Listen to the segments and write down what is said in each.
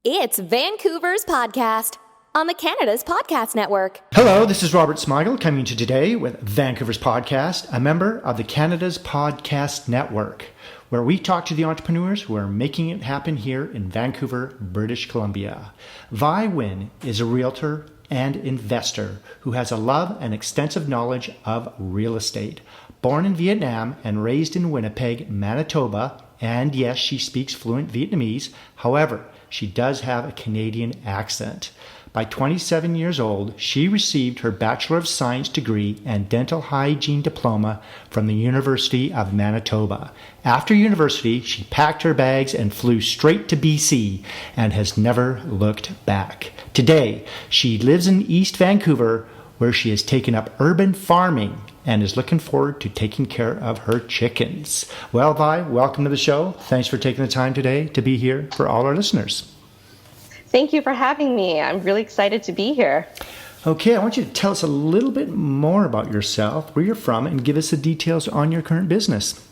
It's Vancouver's podcast on the Canada's Podcast Network. Hello, this is Robert Smigel coming to you today with Vancouver's podcast, a member of the Canada's Podcast Network, where we talk to the entrepreneurs who are making it happen here in Vancouver, British Columbia. Nguyen is a realtor and investor who has a love and extensive knowledge of real estate. Born in Vietnam and raised in Winnipeg, Manitoba, and yes, she speaks fluent Vietnamese. However, she does have a Canadian accent. By 27 years old, she received her Bachelor of Science degree and Dental Hygiene Diploma from the University of Manitoba. After university, she packed her bags and flew straight to BC and has never looked back. Today, she lives in East Vancouver, where she has taken up urban farming and is looking forward to taking care of her chickens. Well, Vi, welcome to the show. Thanks for taking the time today to be here for all our listeners. Thank you for having me. I'm really excited to be here. Okay, I want you to tell us a little bit more about yourself, where you're from, and give us the details on your current business.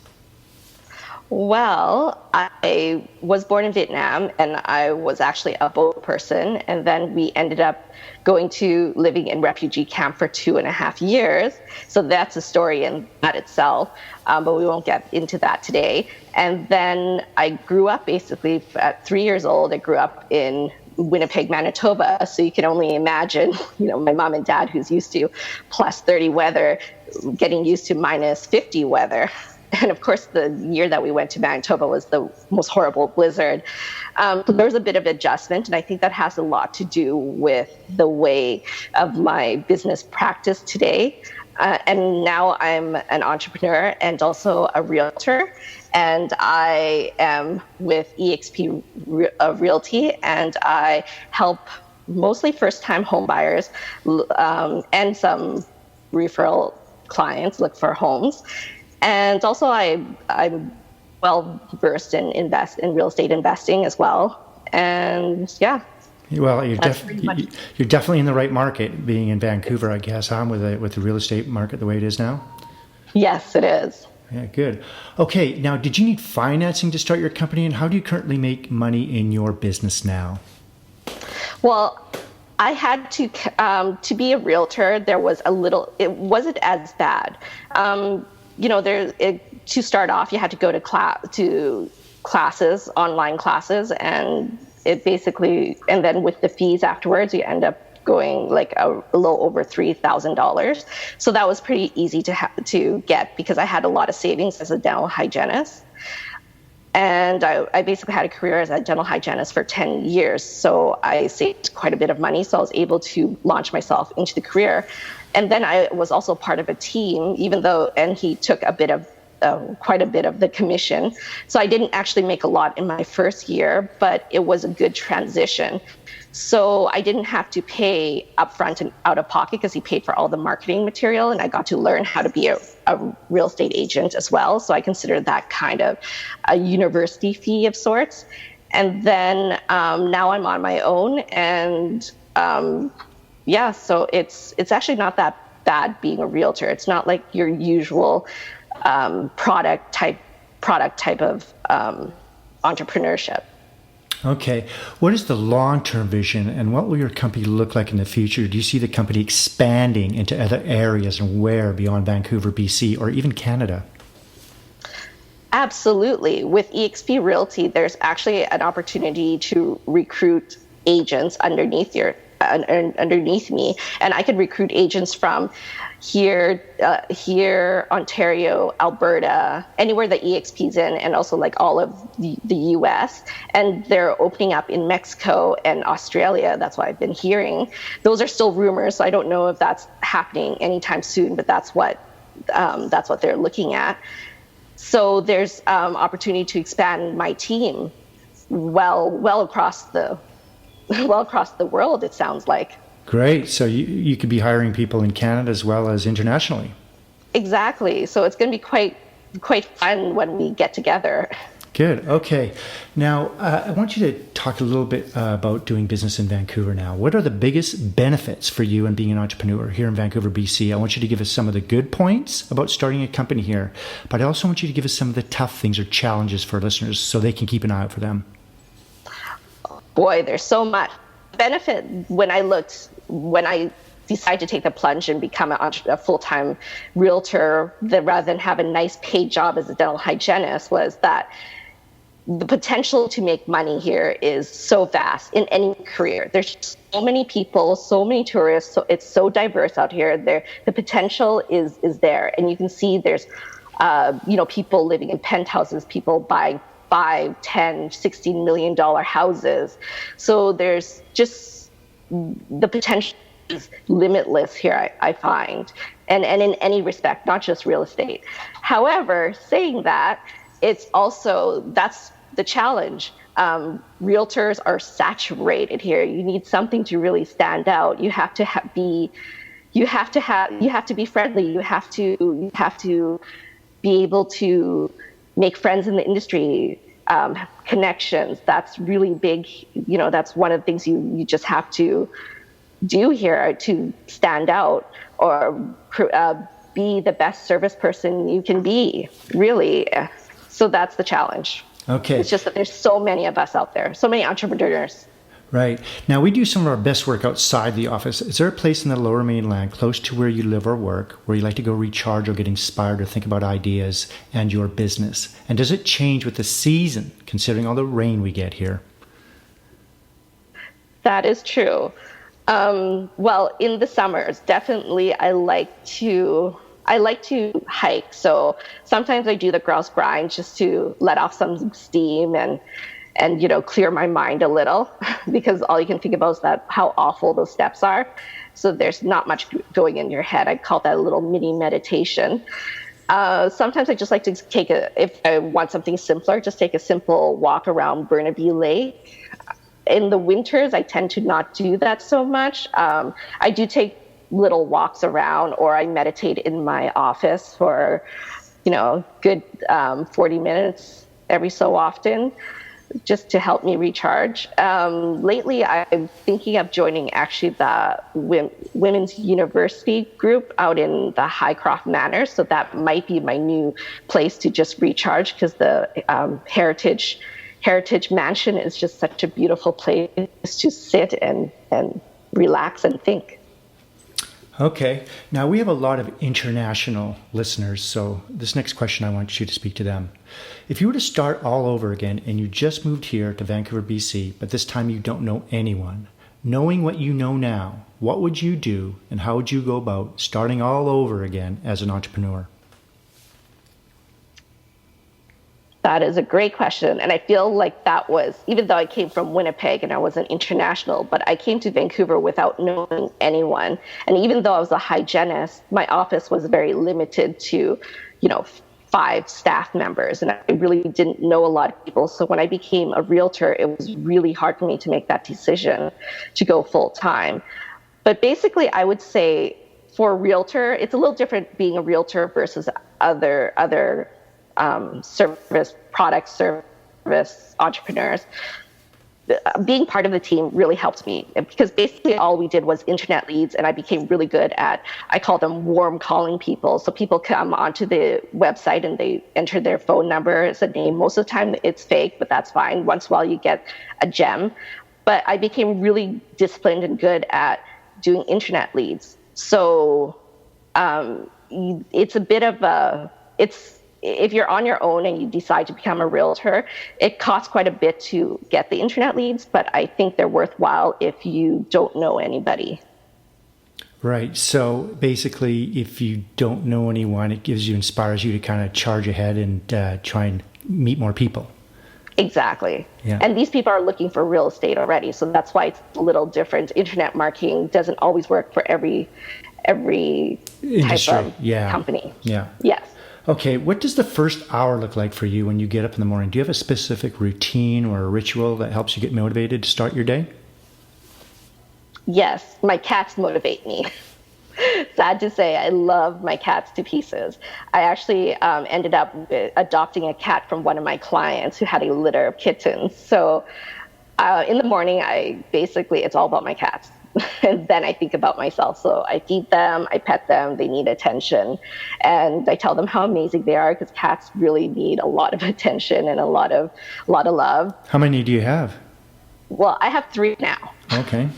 Well, I was born in Vietnam, and I was actually a boat person, and then we ended up going to living in refugee camp for 2.5 years. So that's a story in that itself, but we won't get into that today. And then I grew up basically at 3 years old. I grew up in Winnipeg, Manitoba. So you can only imagine, my mom and dad, who's used to plus 30 weather, getting used to minus 50 weather. And of course, the year that we went to Manitoba was the most horrible blizzard. So there was a bit of adjustment, and I think that has a lot to do with the way of my business practice today. And now I'm an entrepreneur and also a realtor, and I am with eXp Realty, and I help mostly first-time home buyers and some referral clients look for homes. And also, I'm well versed in real estate investing as well. And yeah. Well, you're definitely in the right market, being in Vancouver, I guess, with the real estate market the way it is now. Yes, it is. Yeah, good. Okay, now, did you need financing to start your company, and how do you currently make money in your business now? Well, I had to be a realtor. It wasn't as bad. To start off, you had to go to classes, online classes, and and then with the fees afterwards, you end up going like a little over $3,000. So that was pretty easy to get because I had a lot of savings as a dental hygienist. And I basically had a career as a dental hygienist for 10 years. So I saved quite a bit of money. So I was able to launch myself into the career. And then I was also part of a team, and he took quite a bit of the commission. So I didn't actually make a lot in my first year, but it was a good transition. So I didn't have to pay upfront and out of pocket because he paid for all the marketing material, and I got to learn how to be a real estate agent as well. So I consider that kind of a university fee of sorts. And then now I'm on my own, and so it's actually not that bad being a realtor. It's not like your usual product type of entrepreneurship. Okay. What is the long-term vision, and what will your company look like in the future? Do you see the company expanding into other areas, and where beyond Vancouver, BC, or even Canada? Absolutely. With eXp Realty, there's actually an opportunity to recruit agents underneath me, and I could recruit agents from here, Ontario, Alberta, anywhere that eXp's in, and also like all of the US. And they're opening up in Mexico and Australia. That's what I've been hearing. Those are still rumors, so I don't know if that's happening anytime soon, but that's what they're looking at. So there's opportunity to expand my team well across the world, it sounds like. Great. So you could be hiring people in Canada as well as internationally. Exactly. So it's going to be quite fun when we get together. Good. Okay. Now, I want you to talk a little bit about doing business in Vancouver now. What are the biggest benefits for you in being an entrepreneur here in Vancouver, BC? I want you to give us some of the good points about starting a company here, but I also want you to give us some of the tough things or challenges for listeners so they can keep an eye out for them. boy, there's so much benefit when I decided to take the plunge and become a full-time realtor, that rather than have a nice paid job as a dental hygienist, was that the potential to make money here is so vast in any career. There's so many people, so many tourists, so it's so diverse out here. The potential is there, and you can see there's people living in penthouses, people buying $5, $10, $16 million houses. So there's just the potential is limitless here, I find, and in any respect, not just real estate. However, saying that, it's also, that's the challenge. Realtors are saturated here. You need something to really stand out. You have to be friendly. You have to be able to make friends in the industry, connections. That's really big. That's one of the things you just have to do here to stand out, or be the best service person you can be, really. So that's the challenge. Okay. It's just that there's so many of us out there, so many entrepreneurs. Right. Now, we do some of our best work outside the office. Is there a place in the Lower Mainland, close to where you live or work, where you like to go recharge or get inspired or think about ideas and your business? And does it change with the season, considering all the rain we get here? That is true. Well, in the summers, definitely I like to hike. So sometimes I do the grouse grind just to let off some steam and clear my mind a little, because all you can think about is how awful those steps are. So there's not much going in your head. I call that a little mini meditation. Sometimes I just like to if I want something simpler, just take a simple walk around Burnaby Lake. In the winters, I tend to not do that so much. I do take little walks around, or I meditate in my office for, good 40 minutes every so often, just to help me recharge. Lately, I'm thinking of joining actually the Women's University group out in the Highcroft Manor. So that might be my new place to just recharge, because the Heritage Mansion is just such a beautiful place to sit and relax and think. Okay. Now, we have a lot of international listeners, so this next question, I want you to speak to them. If you were to start all over again and you just moved here to Vancouver, BC, but this time you don't know anyone, knowing what you know now, what would you do and how would you go about starting all over again as an entrepreneur? That is a great question. And I feel like that was, even though I came from Winnipeg and I wasn't international, but I came to Vancouver without knowing anyone. And even though I was a hygienist, my office was very limited to, 5 staff members. And I really didn't know a lot of people. So when I became a realtor, it was really hard for me to make that decision to go full time. But basically, I would say for a realtor, it's a little different being a realtor versus other service entrepreneurs. Being part of the team really helped me, because basically all we did was internet leads, and I became really good at, I call them warm calling people. So people come onto the website and they enter their phone number as a name. Most of the time it's fake, but that's fine. Once in a while you get a gem. But I became really disciplined and good at doing internet leads. So it's a bit of if you're on your own and you decide to become a realtor, it costs quite a bit to get the internet leads, but I think they're worthwhile if you don't know anybody. Right. So basically, if you don't know anyone, it inspires you to kind of charge ahead and try and meet more people. Exactly. Yeah. And these people are looking for real estate already, so that's why it's a little different. Internet marketing doesn't always work for every industry type of company. Yeah. Yes. Okay, what does the first hour look like for you when you get up in the morning? Do you have a specific routine or a ritual that helps you get motivated to start your day? Yes, my cats motivate me. Sad to say, I love my cats to pieces. I actually ended up adopting a cat from one of my clients who had a litter of kittens. So in the morning, it's all about my cats. And then I think about myself. So I feed them, I pet them, they need attention. And I tell them how amazing they are, because cats really need a lot of attention and a lot of love. How many do you have? Well, I have 3 now. Okay.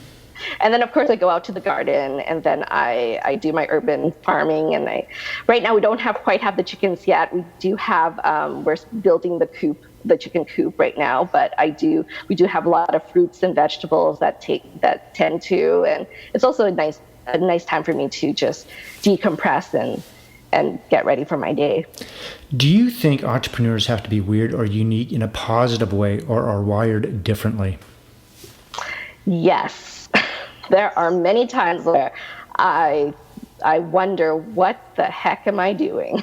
And then, of course, I go out to the garden, and then I do my urban farming. And right now, we don't quite have the chickens yet. We do have, we're building the chicken coop right now. But we do have a lot of fruits and vegetables that tend to, and it's also a nice time for me to just decompress and get ready for my day. Do you think entrepreneurs have to be weird or unique in a positive way, or are wired differently? Yes. There are many times where I wonder, what the heck am I doing?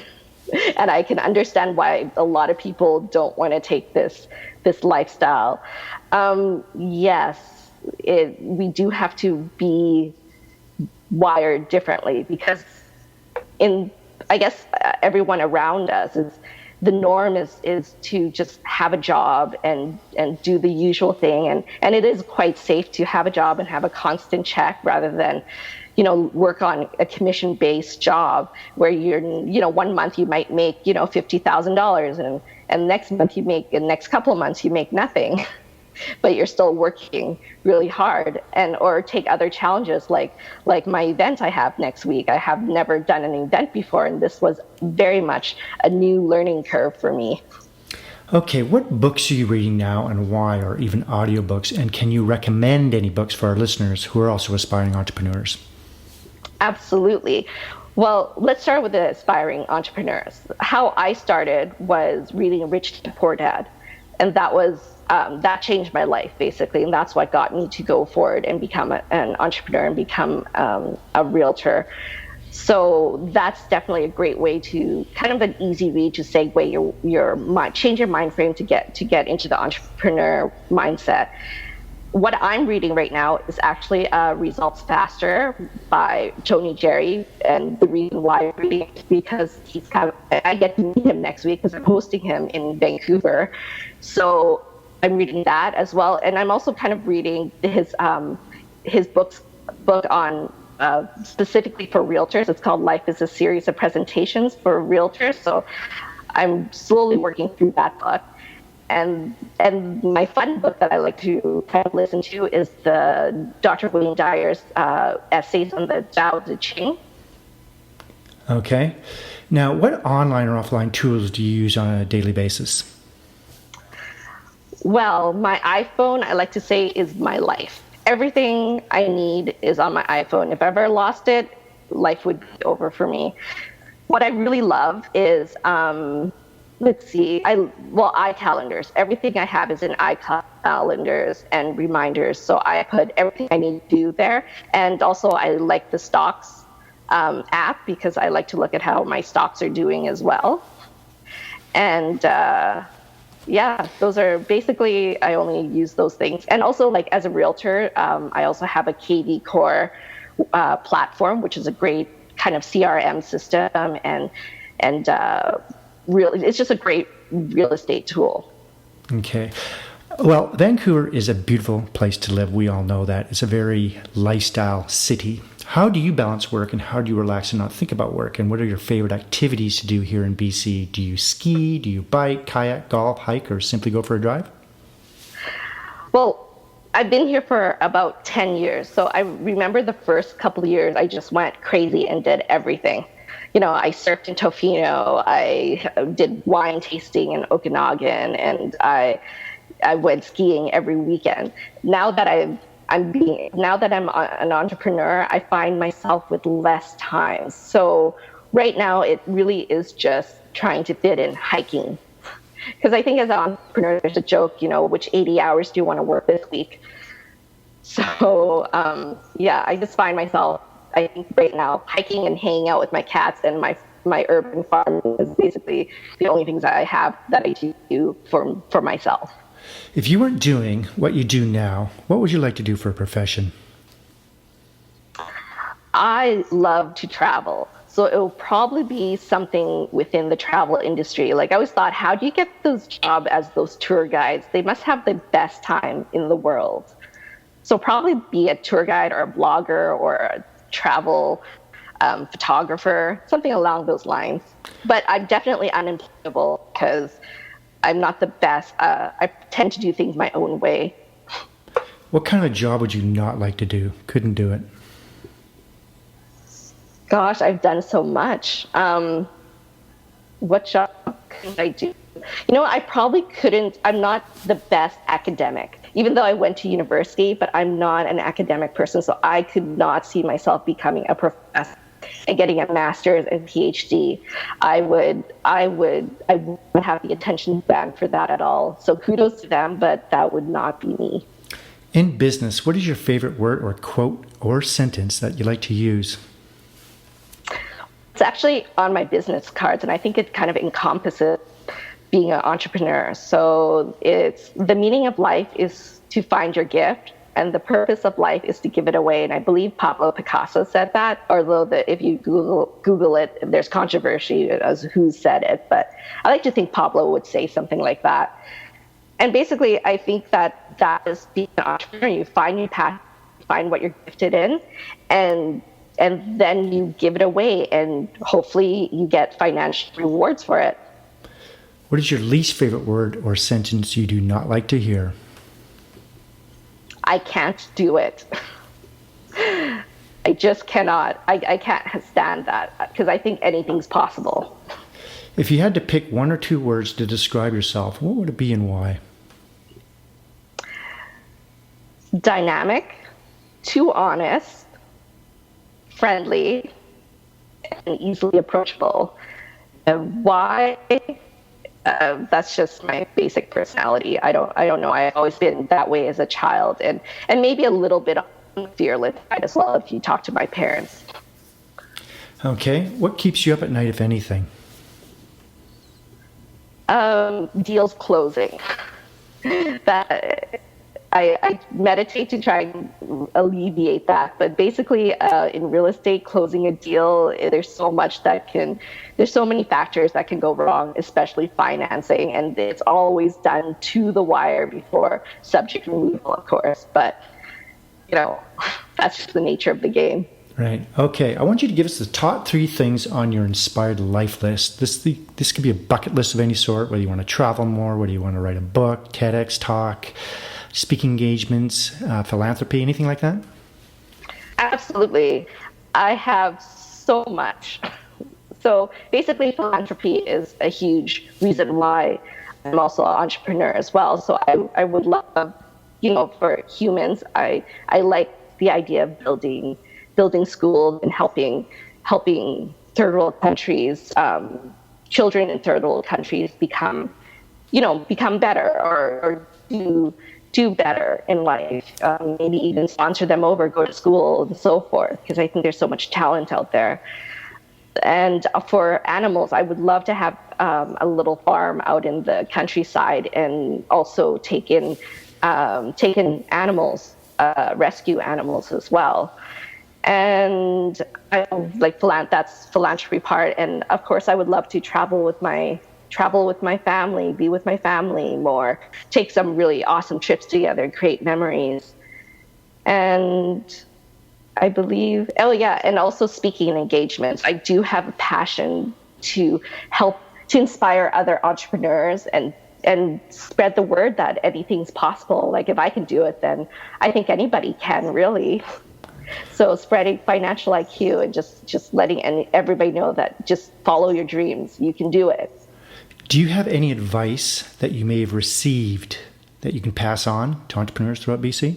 And I can understand why a lot of people don't want to take this lifestyle. Yes, we do have to be wired differently, because I guess everyone around us the norm is to just have a job and do the usual thing. And it is quite safe to have a job and have a constant check, rather than, work on a commission-based job where one month you might make, $50,000 and next couple of months you make nothing. But you're still working really hard, or take other challenges like my event I have next week. I have never done an event before, and this was very much a new learning curve for me. Okay, what books are you reading now and why, or even audiobooks? And can you recommend any books for our listeners who are also aspiring entrepreneurs? Absolutely. Well, let's start with the aspiring entrepreneurs. How I started was reading Rich Dad Poor Dad, and that changed my life, basically, and that's what got me to go forward and become an entrepreneur and become a realtor. So that's definitely a great way to, kind of an easy read to segue your mind, change your mind frame to get into the entrepreneur mindset. What I'm reading right now is actually Results Faster by Tony Jerry, and the reason why I'm reading it is because I get to meet him next week because I'm hosting him in Vancouver. So I'm reading that as well, and I'm also kind of reading his book on specifically for realtors. It's called Life is a Series of Presentations for Realtors. So I'm slowly working through that book. And my fun book that I like to kind of listen to is the Dr. Wayne Dyer's essays on the Tao Te Ching. Okay. Now, what online or offline tools do you use on a daily basis? Well, my iPhone, I like to say, is my life. Everything I need is on my iPhone. If I ever lost it, life would be over for me. What I really love is, iCalendars. Everything I have is in iCalendars and reminders. So I put everything I need to do there. And also I like the stocks app, because I like to look at how my stocks are doing as well. And those are basically, I only use those things. And also, like, as a realtor, I also have a KV Core platform, which is a great kind of CRM system, and it's just a great real estate tool. Okay. Well, Vancouver is a beautiful place to live. We all know that. It's a very lifestyle city. How do you balance work, and how do you relax and not think about work? And what are your favorite activities to do here in BC? Do you ski? Do you bike, kayak, golf, hike, or simply go for a drive? Well, I've been here for about 10 years. So I remember the first couple of years, I just went crazy and did everything. I surfed in Tofino. I did wine tasting in Okanagan, and I went skiing every weekend. Now that I'm an entrepreneur, I find myself with less time. So right now, it really is just trying to fit in hiking. Because I think as an entrepreneur, there's a joke, which 80 hours do you want to work this week? So I just find myself, I think right now, hiking and hanging out with my cats and my urban farm is basically the only things that I have that I do for myself. If you weren't doing what you do now, what would you like to do for a profession? I love to travel. So it will probably be something within the travel industry. Like, I always thought, how do you get those jobs as those tour guides? They must have the best time in the world. So probably be a tour guide or a blogger or a travel photographer, something along those lines. But I'm definitely unemployable because I'm not the best. I tend to do things my own way. What kind of job would you not like to do? Couldn't do it? Gosh, I've done so much. What job could I do? I probably couldn't. I'm not the best academic, even though I went to university, but I'm not an academic person. So I could not see myself becoming a professor and getting a master's and PhD. I wouldn't have the attention span for that at all. So kudos to them, but that would not be me. In business, what is your favorite word or quote or sentence that you like to use? It's actually on my business cards, and I think it kind of encompasses being an entrepreneur. So it's the meaning of life is to find your gift, and the purpose of life is to give it away. And I believe Pablo Picasso said that, although if you Google it, there's controversy as who said it. But I like to think Pablo would say something like that. And basically, I think that is being an entrepreneur. You find your path, find what you're gifted in, and then you give it away, and hopefully you get financial rewards for it. What is your least favorite word or sentence you do not like to hear? I can't do it. I just cannot. I can't stand that because I think anything's possible. If you had to pick one or two words to describe yourself, what would it be and why? Dynamic, too honest, friendly, and easily approachable. Why? That's just my basic personality. I don't know. I've always been that way as a child, and maybe a little bit on the fearless side as well if you talk to my parents. Okay. What keeps you up at night, if anything? Deals closing. That I meditate to try and alleviate that. But basically, in real estate, closing a deal, there's so many factors that can go wrong, especially financing. And it's always done to the wire before subject removal, of course. But, that's just the nature of the game. Right. Okay. I want you to give us the top 3 things on your inspired life list. This could be a bucket list of any sort, whether you want to travel more, whether you want to write a book, TEDx talk, speaking engagements, philanthropy, anything like that? Absolutely. I have so much. So basically, philanthropy is a huge reason why I'm also an entrepreneur as well. So I would love, for humans, I like the idea of building schools and helping third world countries, children in third world countries become better or do better in life. Maybe even sponsor them over, go to school, and so forth, because I think there's so much talent out there. And for animals, I would love to have a little farm out in the countryside and also take in animals, rescue animals as well. And I like that's philanthropy part. And of course, I would love to travel with my family, be with my family more, take some really awesome trips together, create memories. And I believe, and also speaking engagements. I do have a passion to help to inspire other entrepreneurs and spread the word that anything's possible. Like if I can do it, then I think anybody can really. So spreading financial IQ and just letting everybody know that just follow your dreams. You can do it. Do you have any advice that you may have received that you can pass on to entrepreneurs throughout BC?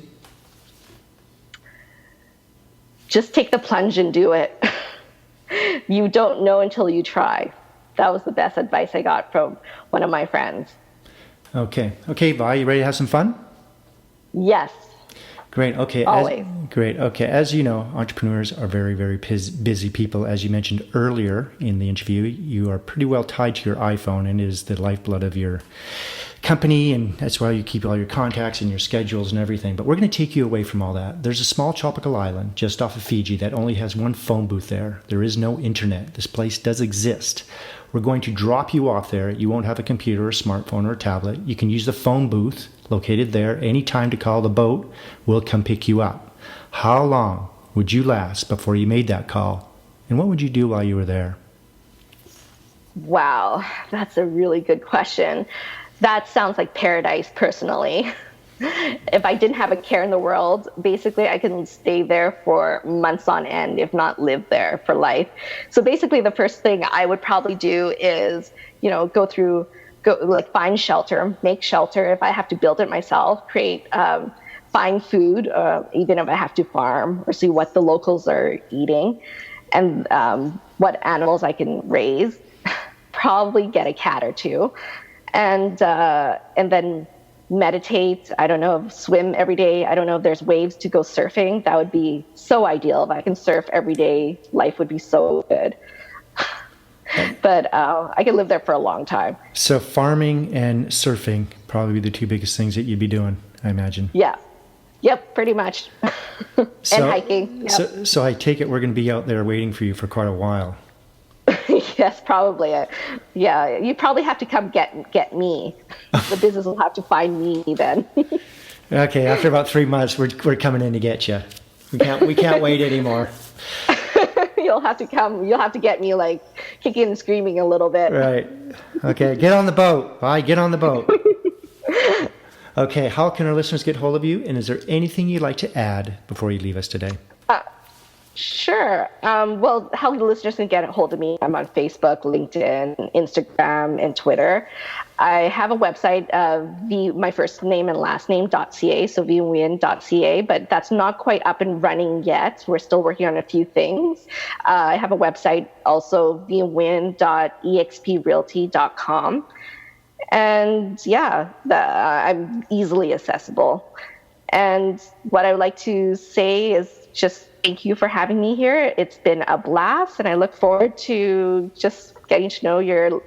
Just take the plunge and do it. You don't know until you try. That was the best advice I got from one of my friends. Okay, Vi, you ready to have some fun? Yes. Great. Okay. Always. Great. Okay. As you know, entrepreneurs are very, very busy people. As you mentioned earlier in the interview, you are pretty well tied to your iPhone and it is the lifeblood of your company, and that's why you keep all your contacts and your schedules and everything. But we're going to take you away from all that. There's a small tropical island just off of Fiji that only has one phone booth there. There is no internet. This place does exist. We're going to drop you off there. You won't have a computer or a smartphone or a tablet. You can use the phone booth located there anytime to call the boat. We'll come pick you up. How long would you last before you made that call? And what would you do while you were there? Wow, that's a really good question. That sounds like paradise personally. if I didn't have a care in the world, basically I can stay there for months on end, if not live there for life. So basically the first thing I would probably do is, go like find shelter, make shelter if I have to build it myself, find food, even if I have to farm, or see what the locals are eating, and what animals I can raise. Probably get a cat or two, and then meditate. I don't know, swim every day. I don't know if there's waves to go surfing. That would be so ideal. If I can surf every day, life would be so good. But I could live there for a long time. So farming and surfing probably the two biggest things that you'd be doing, I imagine. Yeah. Yep, pretty much. And hiking. Yep. So I take it we're going to be out there waiting for you for quite a while. Yes, probably. Yeah, you probably have to come get me. The business will have to find me then. Okay, after about 3 months, we're coming in to get you. We can't wait anymore. You'll have to come. You'll have to get me like kicking and screaming a little bit. Right. Okay, get on the boat. All right, get on the boat. Okay, how can our listeners get hold of you? And is there anything you'd like to add before you leave us today? Sure. Well, how the listeners can get a hold of me, I'm on Facebook, LinkedIn, Instagram, and Twitter. I have a website, my first name and last name.ca, so nguyen.ca, but that's not quite up and running yet. We're still working on a few things. I have a website also, nguyen.exprealty.com. And yeah, I'm easily accessible. And what I would like to say is just thank you for having me here. It's been a blast, and I look forward to just getting to know your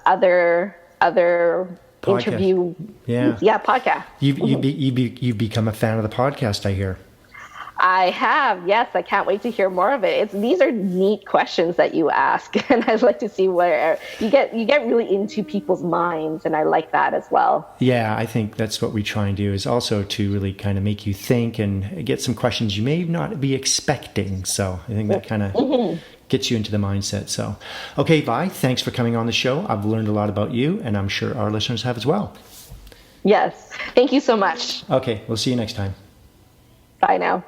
other podcast. Interview. Yeah, podcast. You've become a fan of the podcast, I hear. I have, yes. I can't wait to hear more of it. These are neat questions that you ask, and I'd like to see where you get really into people's minds, and I like that as well. Yeah, I think that's what we try and do, is also to really kind of make you think and get some questions you may not be expecting. So I think that kind of gets you into the mindset. So, okay, Vi, thanks for coming on the show. I've learned a lot about you, and I'm sure our listeners have as well. Yes, thank you so much. Okay, we'll see you next time. Bye now.